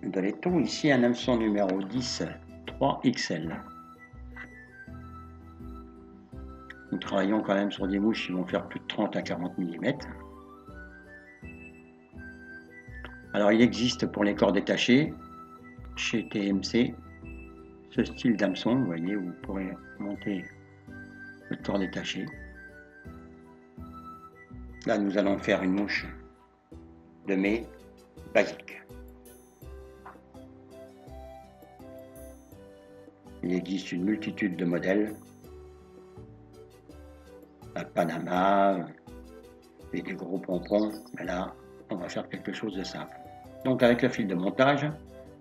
de laiton. Ici, un hameçon numéro 10, 3XL. Nous travaillons quand même sur des mouches qui vont faire plus de 30 à 40 mm. Alors, il existe pour les corps détachés, chez TMC, ce style d'hameçon, vous voyez, où vous pourrez monter le corps détaché. Là, nous allons faire une mouche de mai basique. Il existe une multitude de modèles, à Panama, et des gros pompons, mais là, on va faire quelque chose de simple. Donc, avec le fil de montage,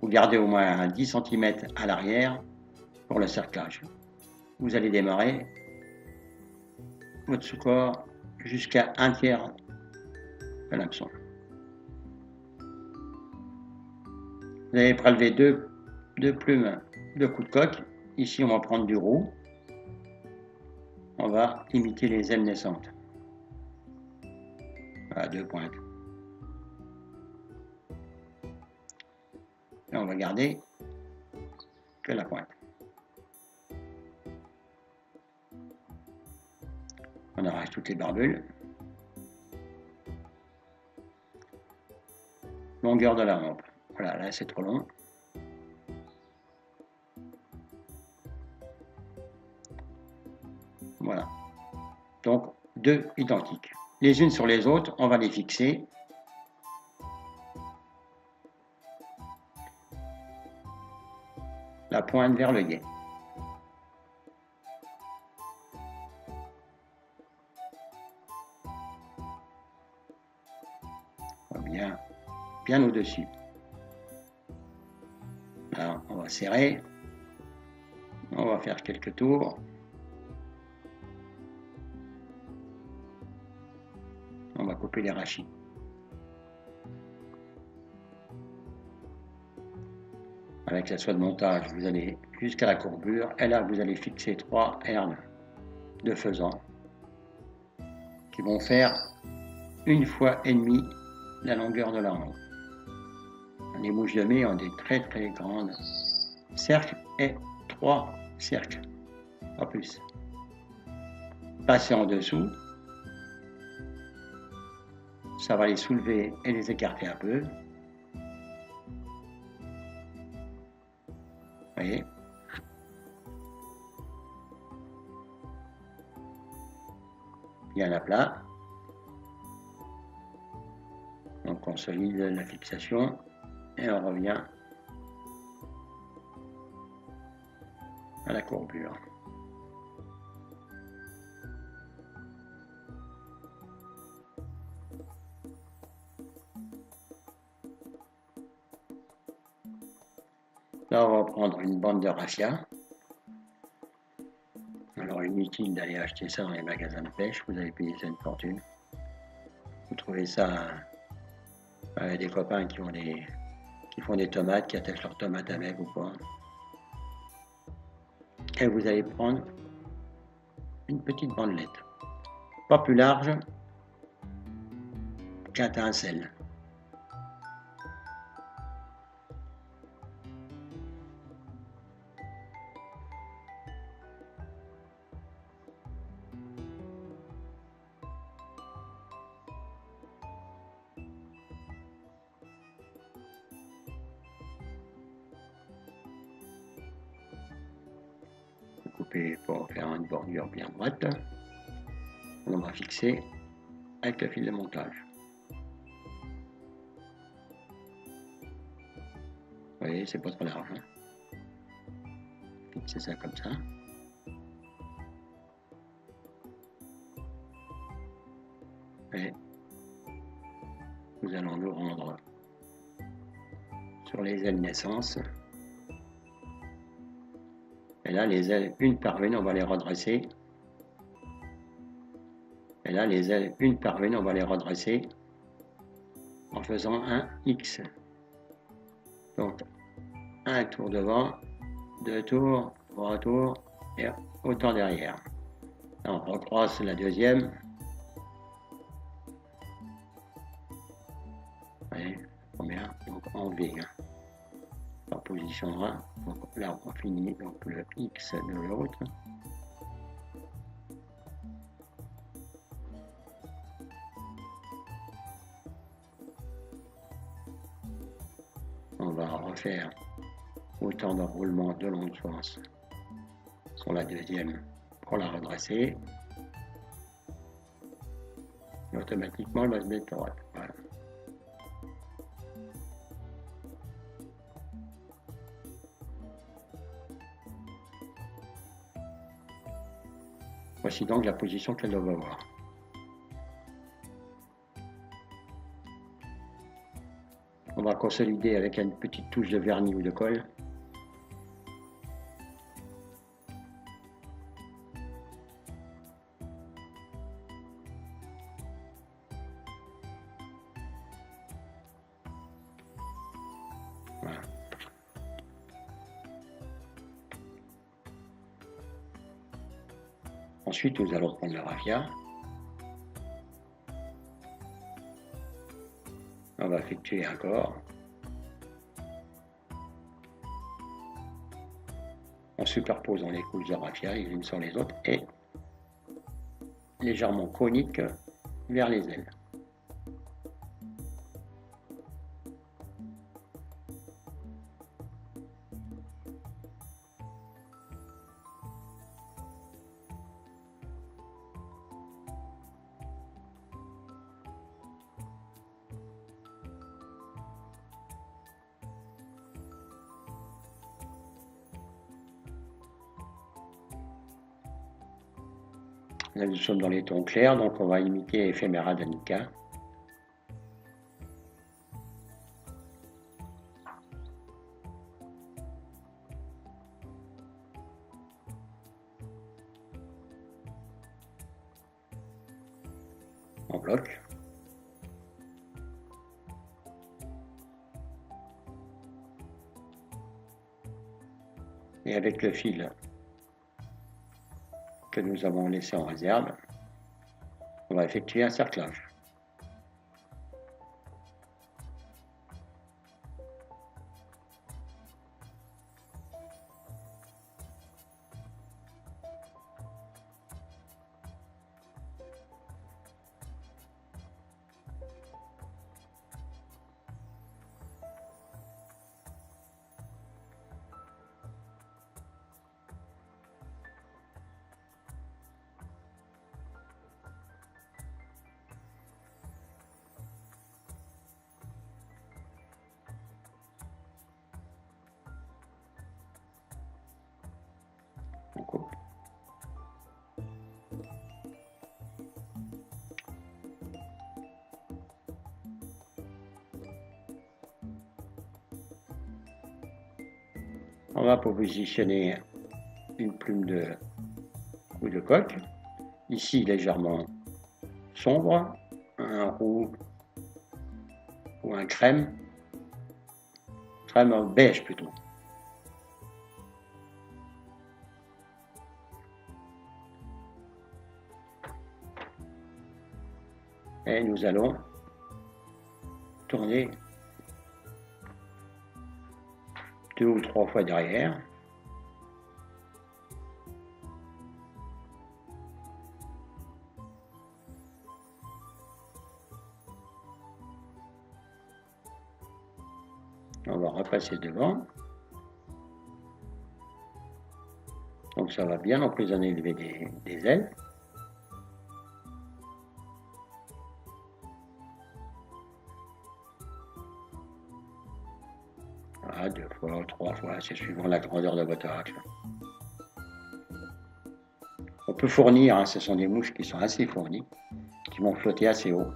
vous gardez au moins 10 cm à l'arrière pour le cerclage. Vous allez démarrer votre sous-corps jusqu'à 1/3 de l'hameçon. Vous allez prélever deux plumes de coups de coque. Ici, on va prendre du roux. On va imiter les ailes naissantes. Voilà, 2 pointes. Et on va garder que la pointe. On arrache toutes les barbules. Longueur de la rampe. Voilà, là c'est trop long. Voilà. Donc, 2 identiques. Les unes sur les autres, on va les fixer. La pointe vers le guet. Bien au-dessus. Alors, on va serrer. On va faire quelques tours. On va couper les rachis. Avec la soie de montage, vous allez jusqu'à la courbure. Et là, vous allez fixer 3 hernes de faisan qui vont faire 1,5 fois la longueur de la rampe. Les mouches de mai ont des très grandes cercles et 3 cercles, pas plus. Passer en dessous, ça va les soulever et les écarter un peu. Vous voyez ? Bien à plat. On consolide la fixation et on revient à la courbure. Là, on va prendre une bande de raffia. Alors, inutile d'aller acheter ça dans les magasins de pêche, vous allez payer ça une fortune. Vous trouvez ça avec des copains qui font des tomates, qui attachent leurs tomates avec ou quoi. Et vous allez prendre une petite bandelette, pas plus large qu'un tinsel. Couper pour faire une bordure bien droite. On va fixer avec le fil de montage. Vous voyez, c'est pas trop large. Fixer ça comme ça. Et nous allons nous rendre sur les ailes naissance. Et là, les ailes, une par une, on va les redresser. Et là, les ailes, une par une, on va les redresser en faisant un X. Donc, un tour devant, 2 tours, 3 tours, et autant derrière. Là, on recroise la deuxième. Vous voyez, combien? Donc, en V. position 1. Donc là, on finit donc, le X de l'autre. On va refaire autant d'enroulement de l'autre sens sur la deuxième pour la redresser. Et automatiquement, elle va se mettre droite. Voilà. Voici donc la position qu'elle doit avoir. On va consolider avec une petite touche de vernis ou de colle. Voilà. Ensuite, nous allons prendre le raffia. On va effectuer un corps. En superposant les couches de raffia les unes sur les autres et légèrement conique vers les ailes. Là, nous sommes dans les tons clairs, donc on va imiter Ephéméra d'Annika. En bloc. Et avec le fil que nous avons laissé en réserve, on va effectuer un cerclage. On coupe. On va positionner une plume de ou de coque, ici légèrement sombre, un roux ou un crème beige plutôt. Et nous allons tourner 2 ou 3 fois derrière. On va repasser devant. Donc ça va bien emprisonner des ailes. Voilà, 2 fois, 3 fois, c'est suivant la grandeur de votre axe. On peut fournir, hein, ce sont des mouches qui sont assez fournies, qui vont flotter assez haut.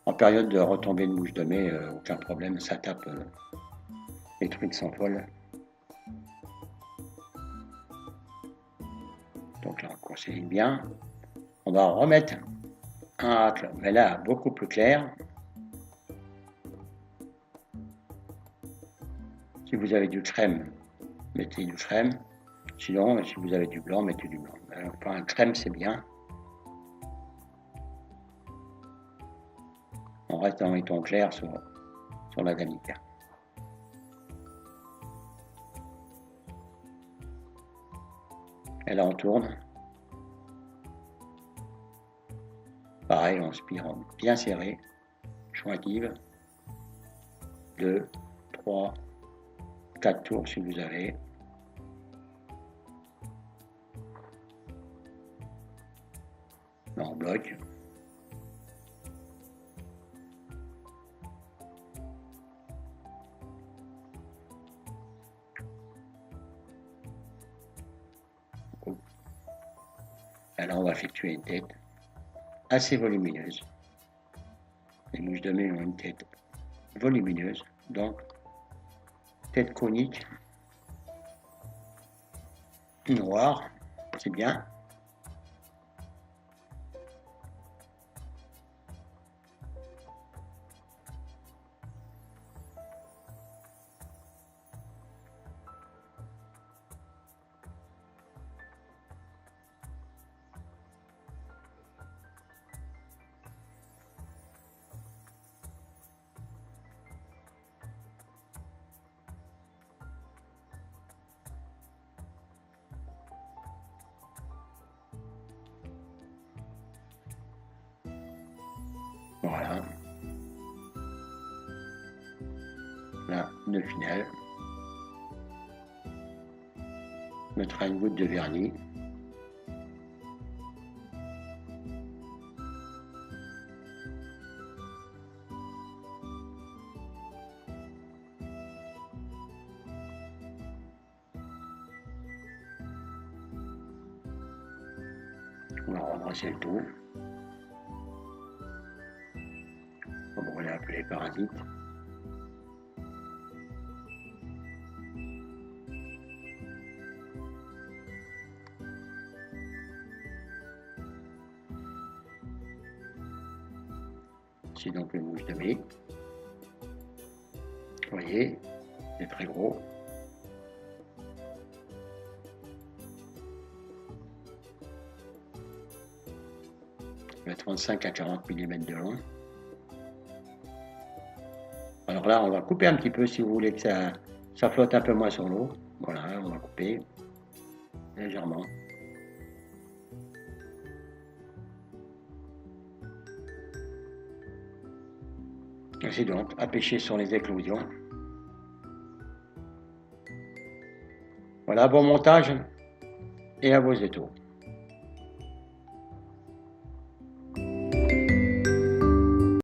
En période de retombée de mouche de mai, aucun problème, ça tape, les trucs s'envolent. Donc là, on conseille bien. On va remettre un hacle, mais là, beaucoup plus clair. Si vous avez du crème, mettez du crème. Sinon, si vous avez du blanc, mettez du blanc. Enfin, un crème, c'est bien. On reste dans les tons clairs sur sur la Danica. Et là on tourne. Pareil, en spirant bien serré. Jointive. 2, 3, 4 tours si vous avez. Là on bloque. Et là on va effectuer une tête assez volumineuse. Les mouches de mai ont une tête volumineuse, donc tête conique, noire, c'est bien. Voilà. Là, nœud final. On mettra une goutte de vernis. On va rembrasser le tout. Comme on l'a appelé parasite. C'est donc le mouche de mai. Vous voyez, c'est très gros. Il va 35 à 40 mm de long. Alors là, on va couper un petit peu si vous voulez que ça flotte un peu moins sur l'eau. Voilà, on va couper légèrement. Et c'est donc à pêcher sur les éclosions. Voilà, bon montage et à vos étaux.